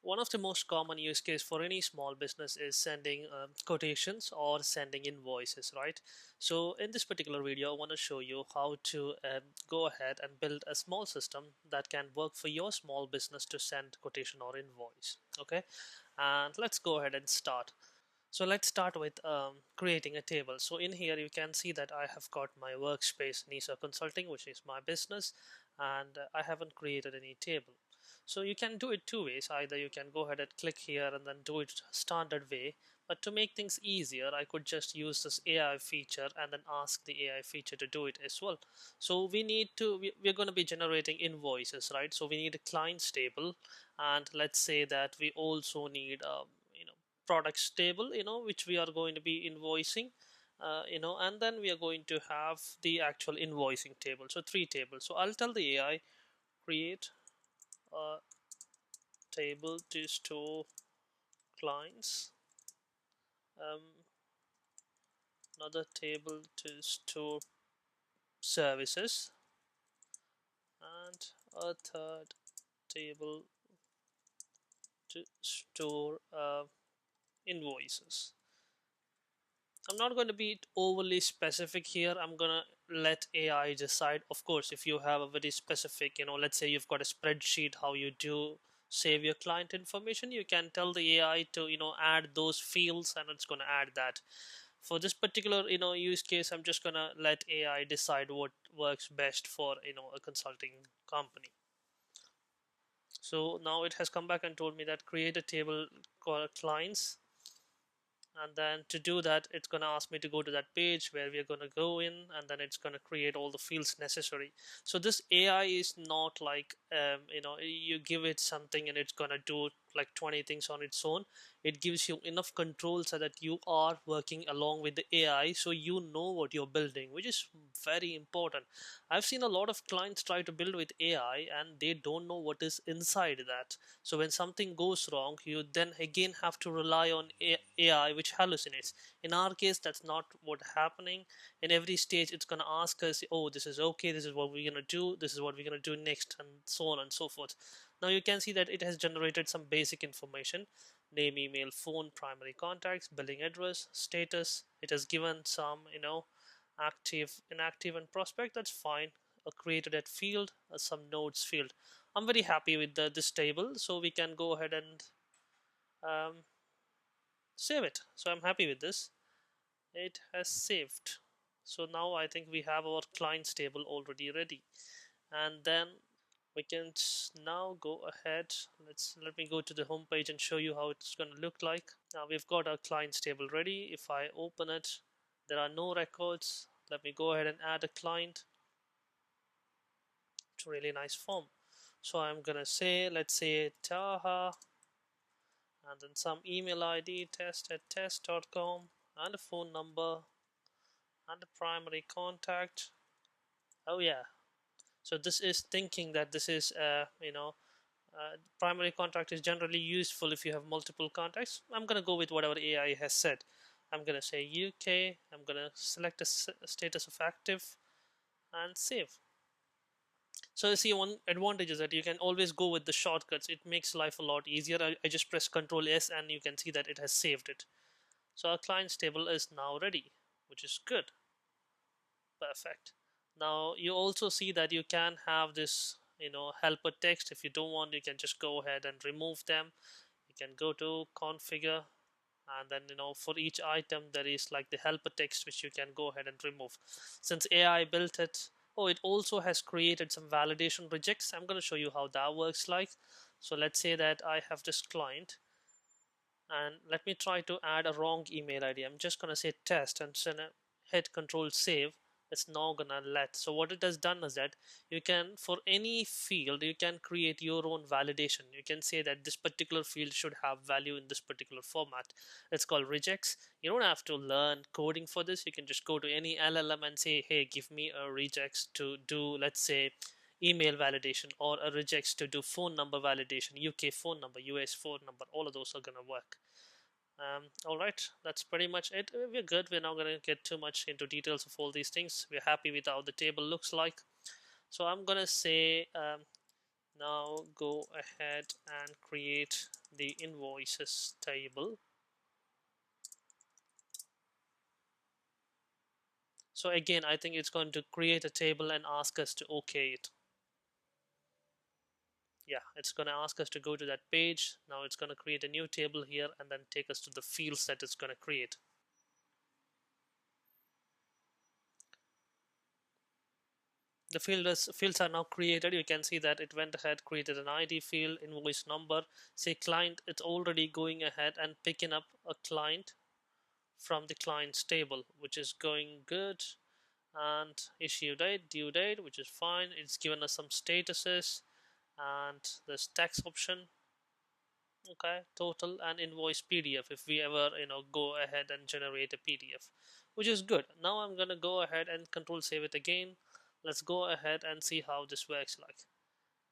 One of the most common use case for any small business is sending quotations or sending invoices, right? So in this particular video, I want to show you how to go ahead and build a small system that can work for your small business to send quotation or invoice. Okay, and let's go ahead and start. So let's start with creating a table. So in here you can see that I have got my workspace NISA Consulting, which is my business, and I haven't created any table. So you can do it two ways. Either you can go ahead and click here and then do it standard way, but to make things easier I could just use this AI feature and then ask the AI feature to do it as well. So we're going to be generating invoices, right? So we need a clients table, and let's say that we also need products table, which we are going to be invoicing, and then we are going to have the actual invoicing table. So three tables. So I'll tell the AI create a table to store clients, um, another table to store services, and a third table to store invoices. I'm not going to be overly specific here. I'm going to let AI decide. Of course, if you have a very specific, let's say you've got a spreadsheet, how you do save your client information, you can tell the AI to, add those fields and it's going to add that. For this particular, use case, I'm just going to let AI decide what works best for, a consulting company. So now it has come back and told me that create a table called clients, and then to do that it's going to ask me to go to that page where we are going to go in, and then it's going to create all the fields necessary. So this AI is not like you give it something and it's going to do like 20 things on its own. It gives you enough control so that you are working along with the AI, so you know what you're building, which is very important. I've seen a lot of clients try to build with AI and they don't know what is inside that. So when something goes wrong, you then again have to rely on AI, which hallucinates. In our case, that's not what happening. In every stage, it's going to ask us, oh, this is okay, this is what we're going to do, this is what we're going to do next, and so on and so forth. Now you can see that it has generated some basic information: name, email, phone, primary contacts, billing address, status. It has given some, active, inactive, and prospect. That's fine. Created at field, some nodes field. I'm very happy with this table, so we can go ahead and um, save it. So I'm happy with this. It has saved. So now I think we have our clients table already ready, and then we can now go ahead. Let me go to the home page and show you how it's going to look like. Now we've got our clients table ready. If I open it, there are no records. Let me go ahead and add a client. It's a really nice form. So I'm gonna say, let's say Taha, and then some email ID, test@test.com, and a phone number, and a primary contact. Oh yeah, so this is thinking that this is primary contact is generally useful if you have multiple contacts. I'm gonna go with whatever AI has said. I'm gonna say UK. I'm gonna select a status of active and save. So you see, one advantage is that you can always go with the shortcuts. It makes life a lot easier. I just press Ctrl S and you can see that it has saved it. So our clients table is now ready, which is good. Perfect. Now you also see that you can have this, helper text. If you don't want, you can just go ahead and remove them. You can go to configure, and then for each item there is like the helper text which you can go ahead and remove. Since AI built it, oh, it also has created some validation regex. I'm going to show you how that works like. So let's say that I have this client, and let me try to add a wrong email ID. I'm just going to say test and hit control save. It's now gonna let. So what it has done is that you can, for any field, you can create your own validation. You can say that this particular field should have value in this particular format. It's called regex. You don't have to learn coding for this. You can just go to any LLM and say, hey, give me a regex to do, let's say, email validation, or a regex to do phone number validation, UK phone number, US phone number. All of those are gonna work. All right, that's pretty much it. We're good. We're not going to get too much into details of all these things. We're happy with how the table looks like. So I'm going to say Now go ahead and create the invoices table. So again, I think it's going to create a table and ask us to OK it. Yeah, it's going to ask us to go to that page. Now it's going to create a new table here and then take us to the fields that it's going to create. The fields are now created. You can see that it went ahead, created an ID field, invoice number, say client. It's already going ahead and picking up a client from the client's table, which is going good. And issue date, due date, which is fine. It's given us some statuses and this tax option. Okay, total and invoice PDF if we ever go ahead and generate a PDF, which is good. Now I'm gonna go ahead and control save it again. Let's go ahead and see how this works like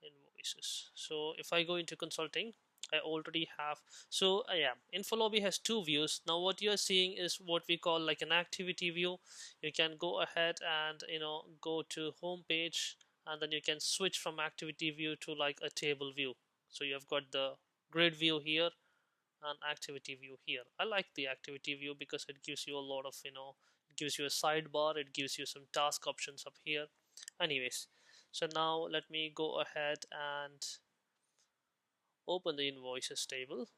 invoices. So if I go into consulting, I already have. So yeah, InfoLobby has two views. Now what you're seeing is what we call like an activity view. You can go ahead and go to home page, and then you can switch from activity view to like a table view. So you've got the grid view here and activity view here. I like the activity view because it gives you a lot of it gives you a sidebar, it gives you some task options up here. Anyways, so now let me go ahead and open the invoices table.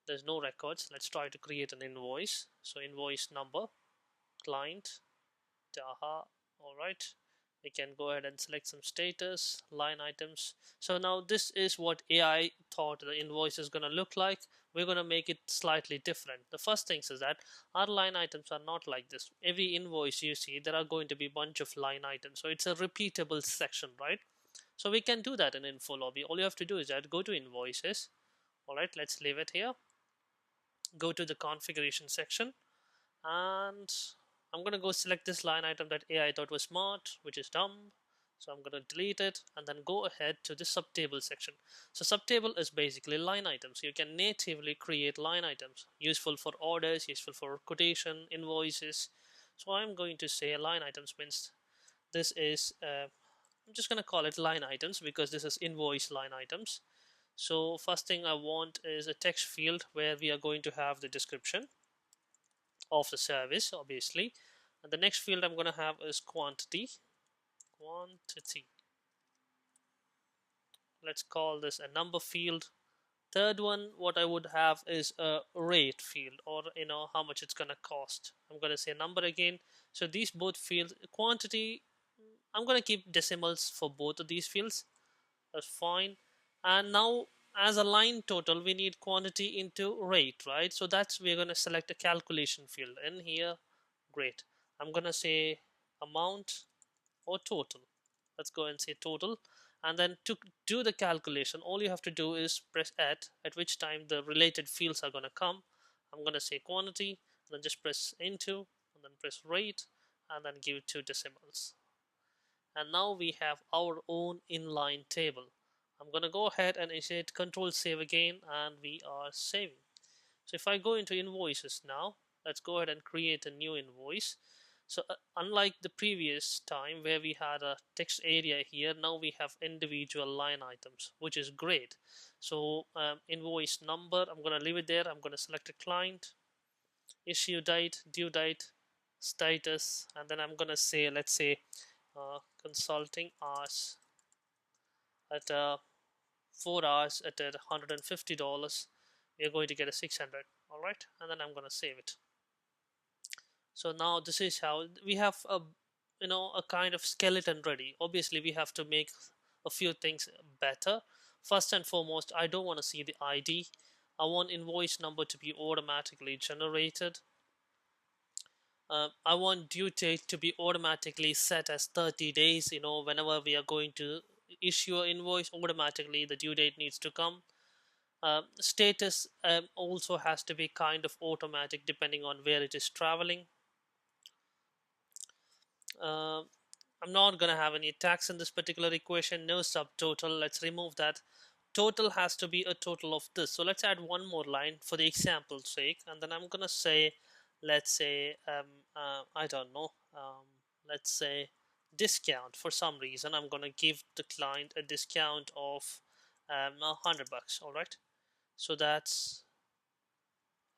There's no records. Let's try to create an invoice. So invoice number, client, Taha. All right, we can go ahead and select some status, line items. So now this is what AI thought the invoice is going to look like. We're going to make it slightly different. The first thing is that our line items are not like this. Every invoice you see, there are going to be a bunch of line items. So it's a repeatable section, right? So we can do that in InfoLobby. All you have to do is that go to invoices. All right, let's leave it here. Go to the configuration section, and I'm going to go select this line item that AI thought was smart, which is dumb. So I'm going to delete it and then go ahead to the subtable section. So subtable is basically line items. You can natively create line items, useful for orders, useful for quotation, invoices. So I'm going to say line items means this is, I'm just going to call it line items because this is invoice line items. So first thing I want is a text field where we are going to have the description of the service, obviously. And the next field I'm going to have is quantity. Let's call this a number field. Third one, what I would have is a rate field, or how much it's going to cost. I'm going to say number again. So these both fields, quantity, I'm going to keep decimals for both of these fields. That's fine. And now as a line total, we need quantity into rate, right? So that's, we're going to select a calculation field in here. Great. I'm going to say amount or total. Let's go and say total. And then to do the calculation, all you have to do is press at which time the related fields are going to come. I'm going to say quantity, then just press into, and then press rate, and then give 2 decimals. And now we have our own inline table. I'm going to go ahead and initiate control save again, and we are saving. So if I go into invoices now, let's go ahead and create a new invoice. So unlike the previous time where we had a text area here, now we have individual line items, which is great. So invoice number, I'm going to leave it there. I'm going to select a client, issue date, due date, status, and then I'm going to say, let's say consulting hours at 4 hours at $150. We are going to get a 600. All right, and then I'm going to save it. So now this is how we have a kind of skeleton ready. Obviously we have to make a few things better. First and foremost, I don't want to see the ID. I want invoice number to be automatically generated. I want due date to be automatically set as 30 days. Whenever we are going to issue an invoice, automatically the due date needs to come. Status also has to be kind of automatic depending on where it is traveling. uh, I'm not gonna have any tax in this particular equation. No subtotal. Let's remove that. Total has to be a total of this. So let's add one more line for the example's sake, and then I'm gonna say, let's say, I don't know, let's say discount. For some reason I'm gonna give the client a discount of $100. All right, so that's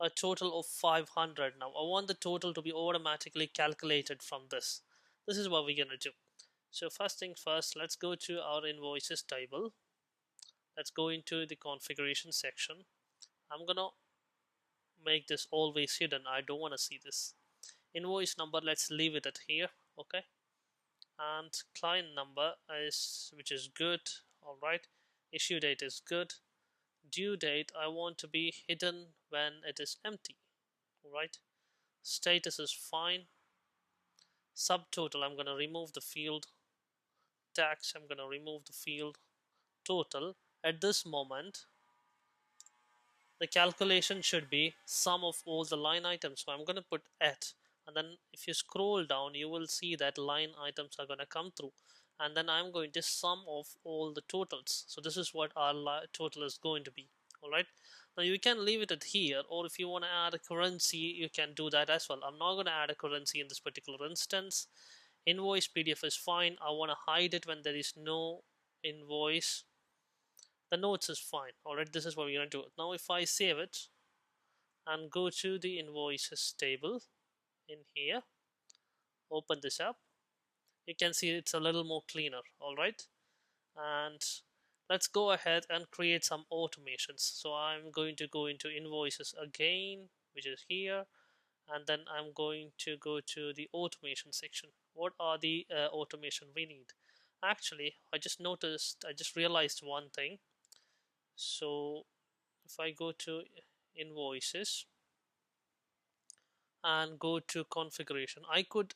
a total of 500. Now I want the total to be automatically calculated from this. This is what we're gonna do. So first thing first, let's go to our invoices table. Let's go into the configuration section. I'm gonna make this always hidden. I don't want to see this. Invoice number, let's leave it at here. Okay, and client number is, which is good. All right, issue date is good. Due date, I want to be hidden when it is empty. All right, status is fine. Subtotal, I'm going to remove the field. Tax, I'm going to remove the field. Total, at this moment the calculation should be sum of all the line items, so I'm going to put at, and then if you scroll down you will see that line items are going to come through, and then I'm going to sum of all the totals. So this is what our total is going to be. All right, now you can leave it at here, or if you want to add a currency you can do that as well. I'm not going to add a currency in this particular instance. Invoice PDF is fine. I want to hide it when there is no invoice. The notes is fine. Alright, this is what we're going to do. Now if I save it and go to the invoices table in here, open this up, you can see it's a little more cleaner. Alright, and let's go ahead and create some automations. So I'm going to go into invoices again, which is here, and then I'm going to go to the automation section. What are the automation we need? Actually, I just realized one thing. So if I go to invoices and go to configuration, I could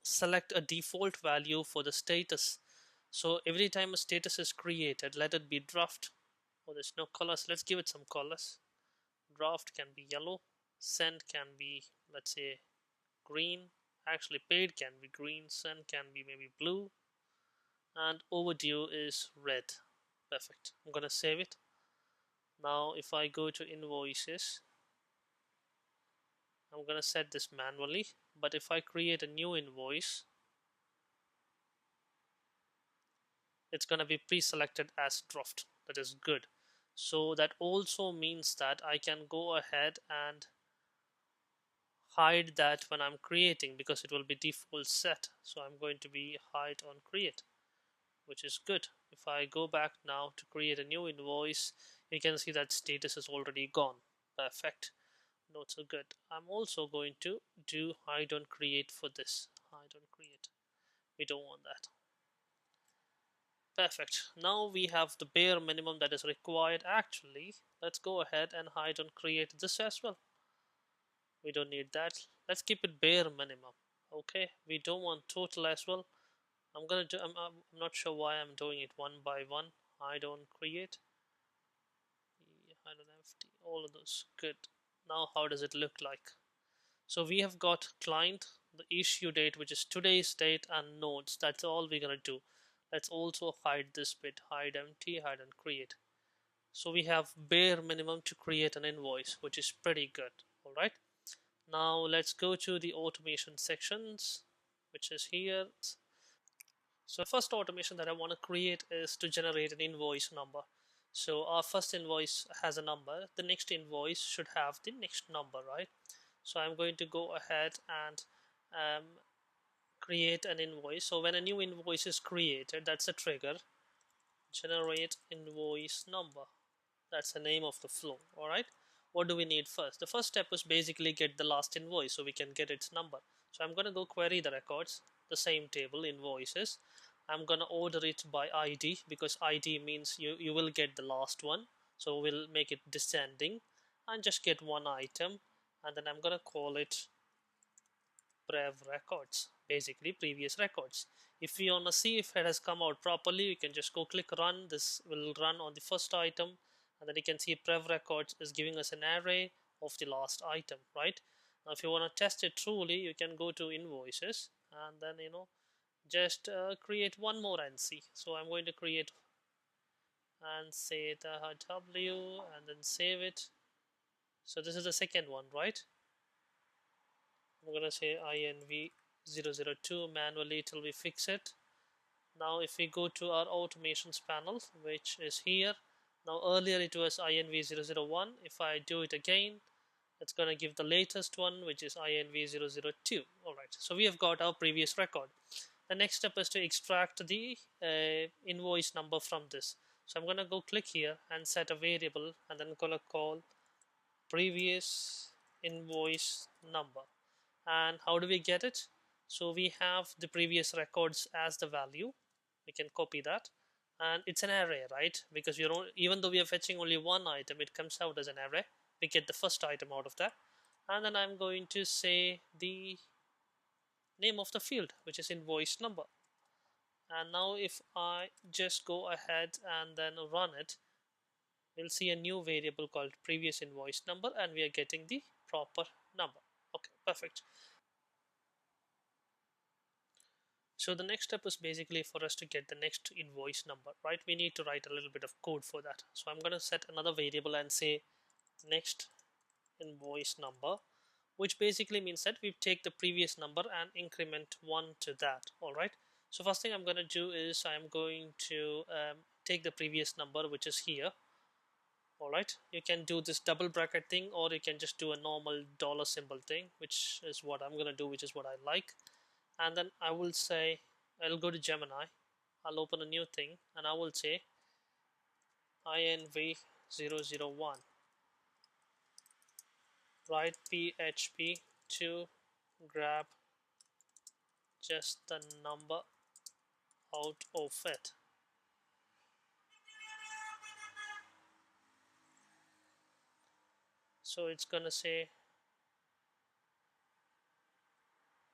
select a default value for the status. So every time a status is created, let it be draft. Oh, there's no colors. Let's give it some colors. Draft can be yellow, send can be, let's say, green. Actually paid can be green, send can be maybe blue, and overdue is red. Perfect. I'm gonna save it. Now if I go to invoices, I'm gonna set this manually, but if I create a new invoice, it's gonna be pre-selected as draft. That is good. So that also means that I can go ahead and hide that when I'm creating, because it will be default set. So I'm going to be hide on create, which is good. If I go back now to create a new invoice, you can see that status is already gone. Perfect. Notes are good. I'm also going to do hide on create for this. Hide on create. We don't want that. Perfect. Now we have the bare minimum that is required. Actually, let's go ahead and hide on create this as well. We don't need that. Let's keep it bare minimum. Okay, we don't want total as well. I'm not sure why I'm doing it one by one. Hide on create, hide on FT, all of those. Good. Now how does it look like? So we have got client, the issue date, which is today's date, and notes. That's all we're gonna do. Let's also hide this bit. Hide empty, hide and create. So we have bare minimum to create an invoice, which is pretty good. All right, now let's go to the automation sections, which is here. So the first automation that I want to create is to generate an invoice number. So our first invoice has a number, the next invoice should have the next number, right? So I'm going to go ahead and um, create an invoice. So when a new invoice is created, that's a trigger. Generate invoice number. That's the name of the flow. All right, what do we need first? The first step is basically get the last invoice so we can get its number. So I'm going to go query the records, the same table, invoices. I'm going to order it by ID, because ID means you will get the last one. So we'll make it descending and just get one item, and then I'm going to call it prev records, basically previous records. If you want to see if it has come out properly, you can just go click run. This will run on the first item, and then you can see prev records is giving us an array of the last item, right? Now if you want to test it truly, you can go to invoices and then just create one more NC. So I'm going to create and say the W and then save it. So this is the second one, right? I'm gonna say INV002 manually till we fix it. Now if we go to our automations panel, which is here, Now earlier it was inv001. If I do it again, it's going to give the latest one, which is inv002. Alright, so we have got our previous record. The next step is to extract the invoice number from this. So I'm going to go click here and set a variable, and then I'm going to call previous invoice number. And how do we get it? So we have the previous records as the value. We can copy that, and it's an array, right? Because you don't, even though we are fetching only one item, it comes out as an array. We get the first item out of that, and then I'm going to say the name of the field, which is invoice number. And now if I just go ahead and then run it, we'll see a new variable called previous invoice number, and we are getting the proper number. Okay, perfect. So the next step is basically for us to get the next invoice number, right? We need to write a little bit of code for that. So I'm going to set another variable and say next invoice number, which basically means that we take the previous number and increment 1 to that. All right, so first thing I'm going to do is I'm going to take the previous number, which is here. All right, you can do this double bracket thing, or you can just do a normal dollar symbol thing, which is what I'm going to do, which is what I like. And then I will say, I'll go to Gemini, I'll open a new thing, and I will say inv001, write php to grab just the number out of it. So it's gonna say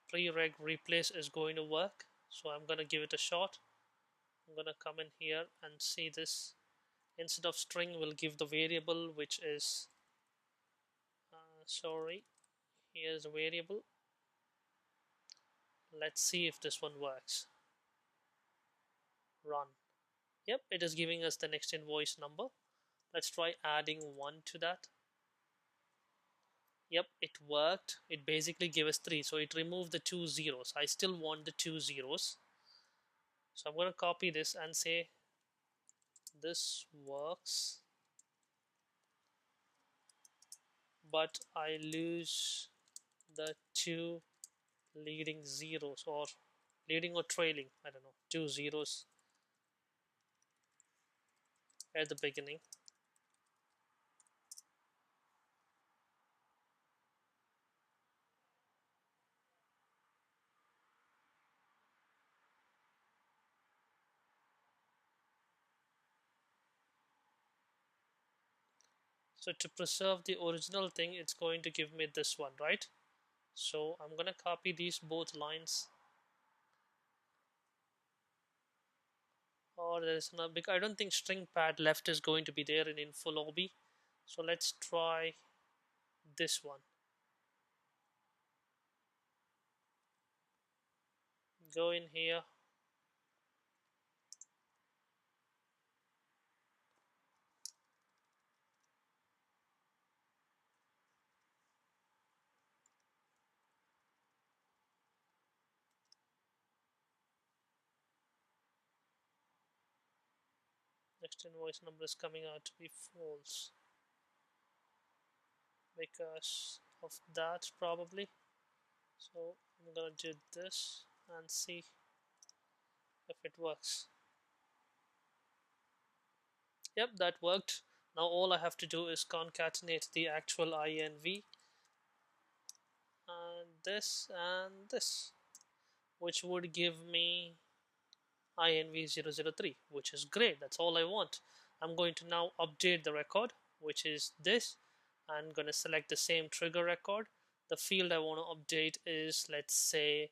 pre-reg replace is going to work, so I'm gonna give it a shot. I'm gonna come in here and see this. Instead of string, we'll give the variable, which is sorry, here's a variable. Let's see if this one works. Run. Yep, it is giving us the next invoice number. Let's try adding 1 to that. Yep, it worked. It basically gave us 3, so it removed the 2 zeros. I still want the 2 zeros, so I'm going to copy this and say this works, but I lose the 2 leading zeros, or leading or trailing, I don't know, 2 zeros at the beginning. So to preserve the original thing, it's going to give me this one, right? So I'm going to copy these both lines, or there is another, because I don't think string pad left is going to be there in InfoLobby. So let's try this one. Go in here, next invoice number is coming out to be false because of that probably. So I'm gonna do this and see if it works. Yep, that worked. Now all I have to do is concatenate the actual INV and this, which would give me INV003, which is great. That's all I want. I'm going to now update the record, which is this. I'm going to select the same trigger record. The field I want to update is, let's say,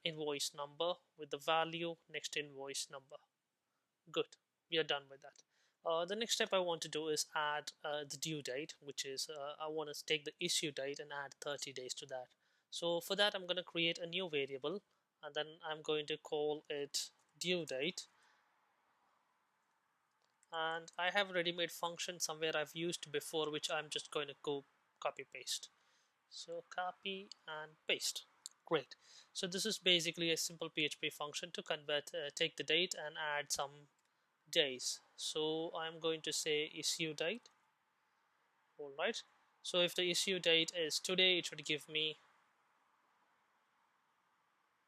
invoice number with the value next invoice number. Good, we are done with that. The next step I want to do is add the due date, which is I want to take the issue date and add 30 days to that. So for that, I'm going to create a new variable, and then I'm going to call it due date. And I have a ready-made function somewhere I've used before, which I'm just going to go copy paste. So copy and paste. Great. So this is basically a simple PHP function to convert, take the date and add some days. So I'm going to say issue date. All right. So if the issue date is today, it should give me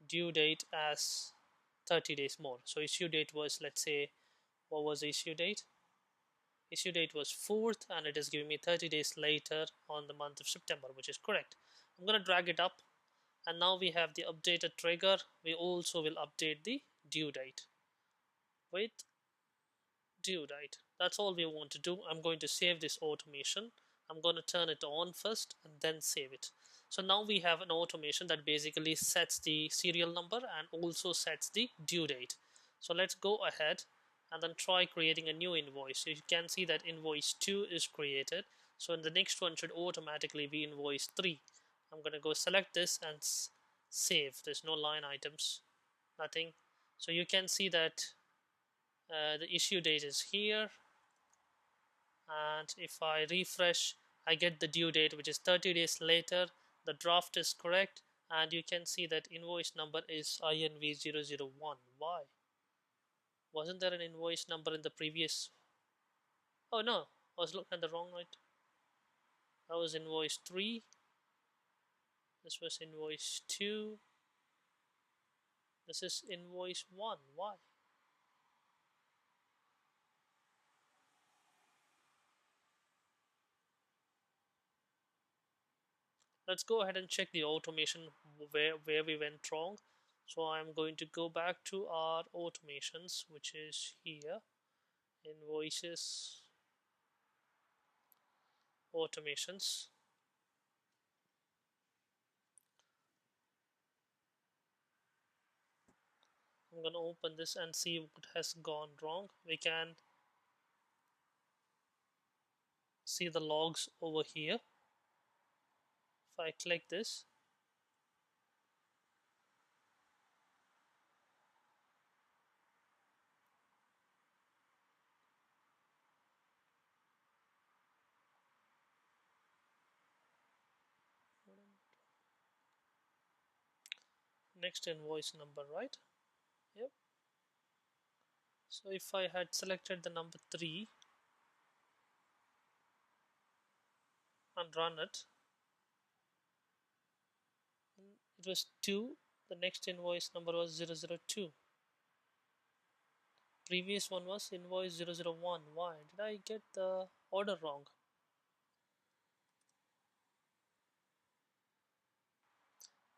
due date as 30 days more. So issue date was, let's say, what was the issue date? Issue date was 4th, and it is giving me 30 days later on the month of September, which is correct. I'm going to drag it up, and now we have the updated trigger. We also will update the due date with due date. That's all we want to do. I'm going to save this automation. I'm going to turn it on first and then save it. So now we have an automation that basically sets the serial number and also sets the due date. So let's go ahead and then try creating a new invoice. So you can see that invoice 2 is created. So the next one should automatically be invoice 3. I'm going to go select this and save. There's no line items, nothing. So you can see that the issue date is here, and if I refresh, I get the due date, which is 30 days later. The draft is correct, and you can see that invoice number is INV001. Why wasn't there an invoice number in the previous? Oh no, I was looking at the wrong night. That was invoice 3. This was invoice 2. This is invoice 1. Why? Let's go ahead and check the automation where we went wrong. So I'm going to go back to our automations, which is here, invoices, automations. I'm going to open this and see what has gone wrong. We can see the logs over here. If I click this, next invoice number, right? Yep. So if I had selected the number 3 and run it, it was 2. The next invoice number was 002. Previous one was invoice 001. Why did I get the order wrong?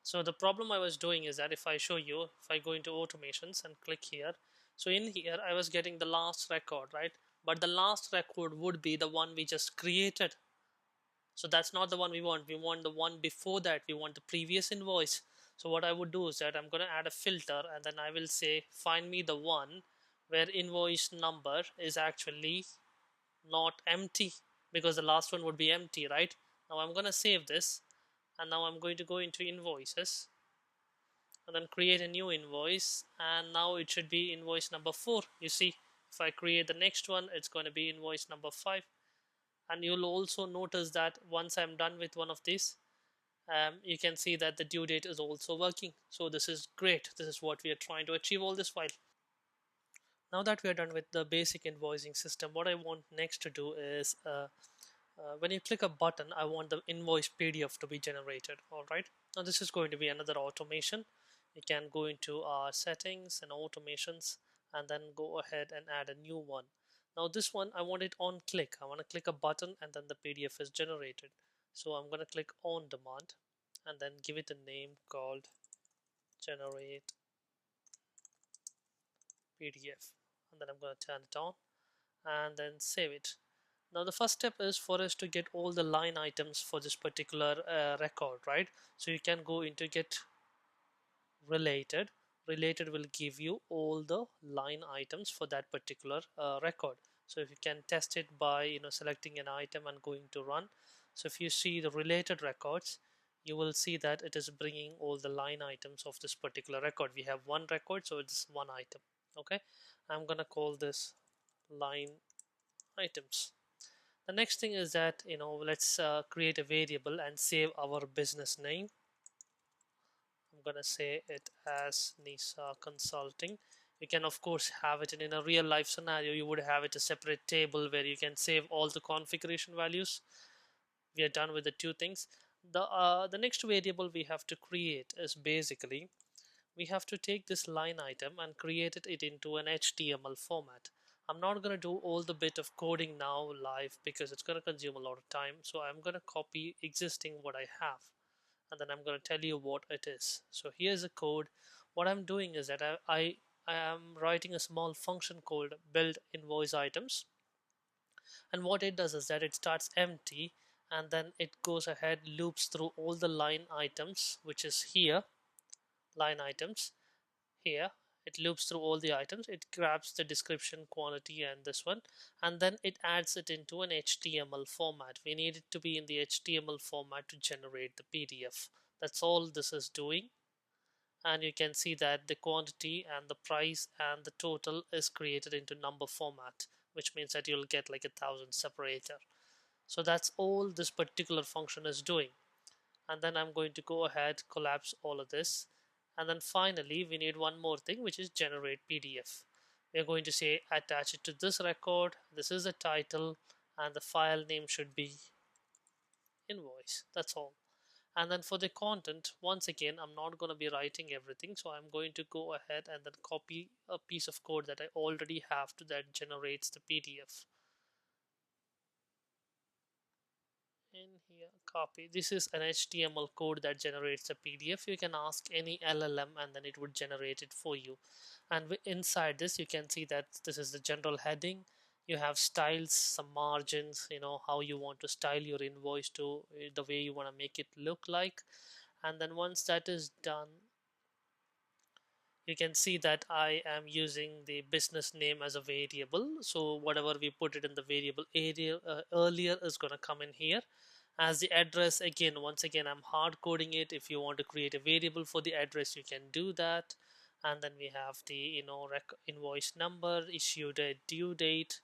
So the problem I was doing is that if I show you, if I go into automations and click here, so in here I was getting the last record, right? But the last record would be the one we just created. So that's not the one we want. We want the one before that. We want the previous invoice. So what I would do is that I'm going to add a filter, and then I will say find me the one where invoice number is actually not empty, because the last one would be empty, right? Now I'm going to save this, and now I'm going to go into invoices and then create a new invoice, and now it should be invoice number 4. You see, if I create the next one, it's going to be invoice number 5. And you'll also notice that once I'm done with one of these, you can see that the due date is also working. So this is great. This is what we are trying to achieve all this while. Now that we are done with the basic invoicing system, what I want next to do is when you click a button, I want the invoice PDF to be generated. All right. Now this is going to be another automation. You can go into our settings and automations, and then go ahead and add a new one. Now this one, I want it on click. I want to click a button and then the PDF is generated. So I'm going to click on demand and then give it a name called generate PDF, and then I'm going to turn it on and then save it. Now the first step is for us to get all the line items for this particular record, right? So you can go into get related. Related will give you all the line items for that particular record. So if you can test it by selecting an item and going to run. So if you see the related records, you will see that it is bringing all the line items of this particular record. We have one record, so it's one item. Okay, I'm gonna call this line items. The next thing is that let's create a variable and save our business name. I'm gonna say it as Nisa Consulting. You can of course have it in a real life scenario. You would have it a separate table where you can save all the configuration values. We are done with the two things. The next variable we have to create is basically we have to take this line item and create it into an HTML format. I'm not going to do all the bit of coding now live because it's going to consume a lot of time. So I'm going to copy existing what I have, and then I'm going to tell you what it is. So here's a code. What I'm doing is that I am writing a small function called build invoice items, and what it does is that it starts empty, and then it goes ahead, loops through all the line items, which is here, line items here. It loops through all the items, it grabs the description, quantity, and this one, and then it adds it into an HTML format. We need it to be in the HTML format to generate the PDF. That's all this is doing. And you can see that the quantity and the price and the total is created into number format, which means that you'll get like 1,000 separator. So that's all this particular function is doing. And then I'm going to go ahead, collapse all of this, and then finally we need one more thing, which is generate PDF. We're going to say attach it to this record. This is the title, and the file name should be invoice. That's all. And then for the content, once again, I'm not going to be writing everything, so I'm going to go ahead and then copy a piece of code that I already have to that generates the PDF. In here, copy. This is an HTML code that generates a PDF. You can ask any LLM and then it would generate it for you. And inside this, you can see that this is the general heading. You have styles, some margins, how you want to style your invoice to the way you want to make it look like. And then once that is done, you can see that I am using the business name as a variable. So whatever we put it in the variable area earlier is going to come in here as the address. Again, once again, I'm hard coding it. If you want to create a variable for the address, you can do that. And then we have the invoice number, issue date, due date,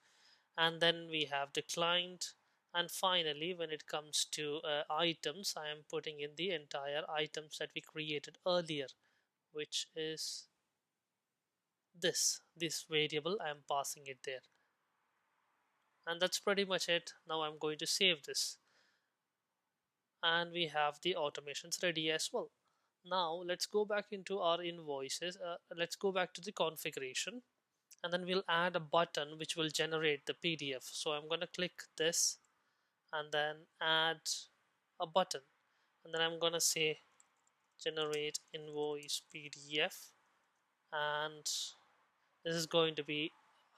and then we have the client. And finally, when it comes to items, I am putting in the entire items that we created earlier, which is this variable. I am passing it there, and that's pretty much it. Now I'm going to save this, and we have the automations ready as well. Now let's go back into our invoices. Let's go back to the configuration, and then we'll add a button which will generate the PDF. So I'm going to click this and then add a button, and then I'm going to say generate invoice PDF, and this is going to be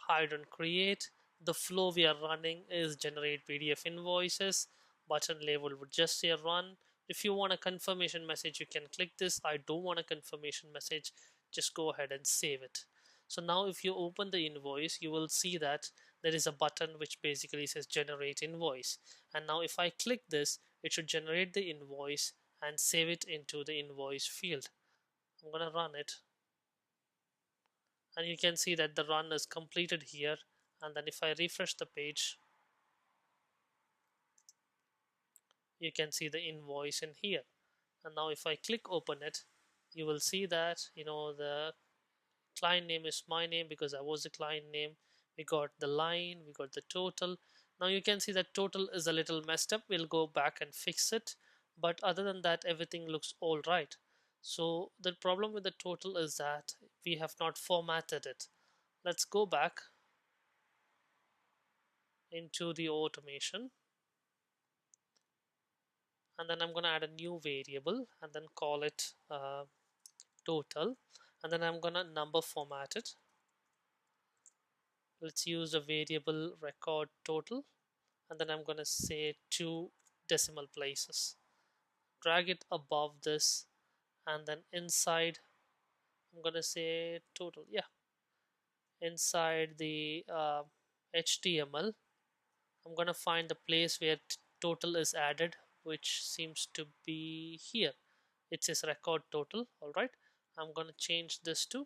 hide and create. The flow we are running is generate PDF invoices. Button label would just say run. If you want a confirmation message, you can click this. I don't want a confirmation message, just go ahead and save it. So now if you open the invoice, you will see that there is a button which basically says generate invoice. And now if I click this, it should generate the invoice and save it into the invoice field. I'm gonna run it, and you can see that the run is completed here. And then if I refresh the page, you can see the invoice in here. And now if I click open it, you will see that the client name is my name because I was the client name. We got the line, we got the total. Now you can see that total is a little messed up. We'll go back and fix it, but other than that, everything looks all right. So the problem with the total is that we have not formatted it. Let's go back into the automation, and then I'm going to add a new variable and then call it total, and then I'm going to number format it. Let's use a variable record total, and then I'm going to say 2 decimal places. Drag it above this, and then inside I'm going to say total. Yeah, inside the HTML, I'm going to find the place where total is added, which seems to be here. It says record total. All right, I'm going to change this to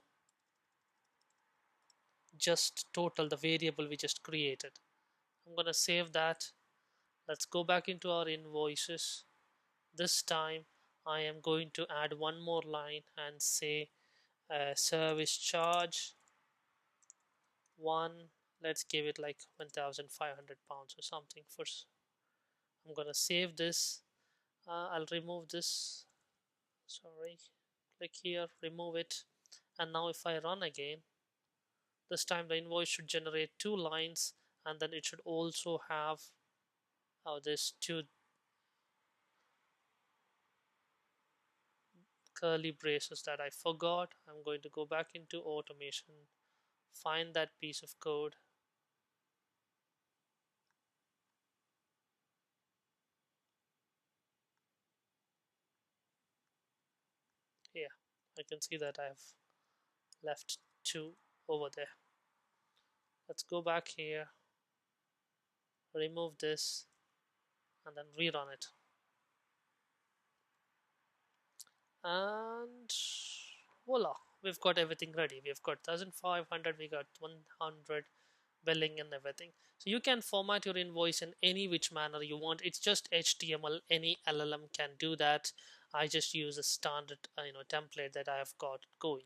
just total, the variable we just created. I'm going to save that. Let's go back into our invoices. This time I am going to add one more line and say service charge, one, let's give it like 1,500 pounds or something. First, I'm gonna save this. I'll remove this. Sorry, click here, remove it. And now if I run again, this time the invoice should generate two lines, and then it should also have this two curly braces that I forgot. I'm going to go back into automation, find that piece of code. Yeah, I can see that I have left two over there. Let's go back here, remove this, and then rerun it. And voila, we've got everything ready. We've got 1,500, we got 100 billing and everything. So you can format your invoice in any which manner you want. It's just HTML. Any LLM can do that. I just use a standard template that I have got going.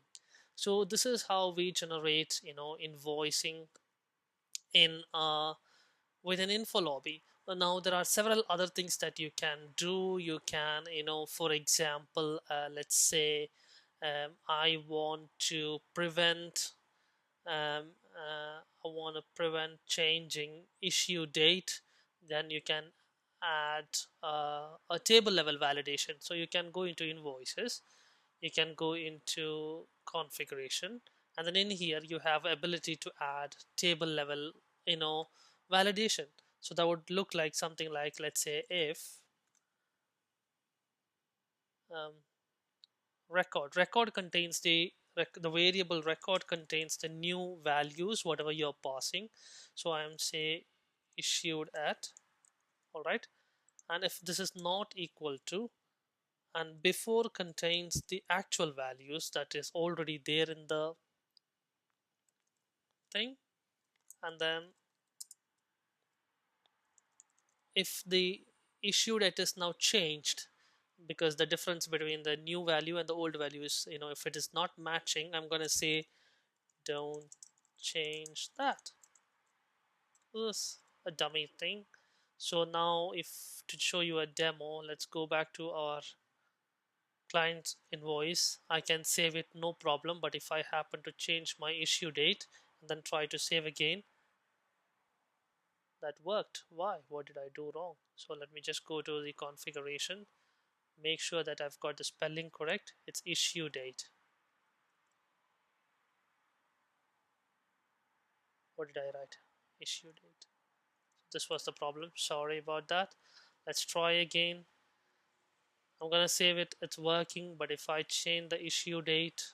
So this is how we generate invoicing in with an InfoLobby. Now there are several other things that you can do. You can, for example, let's say I want to prevent I want to prevent changing issue date. Then you can add a table level validation. So you can go into invoices, you can go into configuration, and then in here you have ability to add table level validation. So that would look like something like, let's say, if um, record contains the variable record contains the new values whatever you're passing. So I'm say issued at, all right. And if this is not equal to, and before contains the actual values that is already there in the thing, and then if the issue date is now changed, because the difference between the new value and the old value is, if it is not matching, I'm going to say don't change that. This a dummy thing. So now if to show you a demo, let's go back to our client invoice. I can save it, no problem, but if I happen to change my issue date and then try to save again, that worked. Why? What did I do wrong? So let me just go to the configuration, make sure that I've got the spelling correct. It's issue date. What did I write? Issue date. This was the problem. Sorry about that. Let's try again. I'm gonna save it, it's working, but if I change the issue date,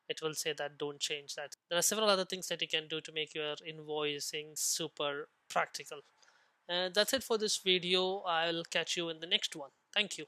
it will say that don't change that. There are several other things that you can do to make your invoicing super practical. And that's it for this video. I'll catch you in the next one. Thank you.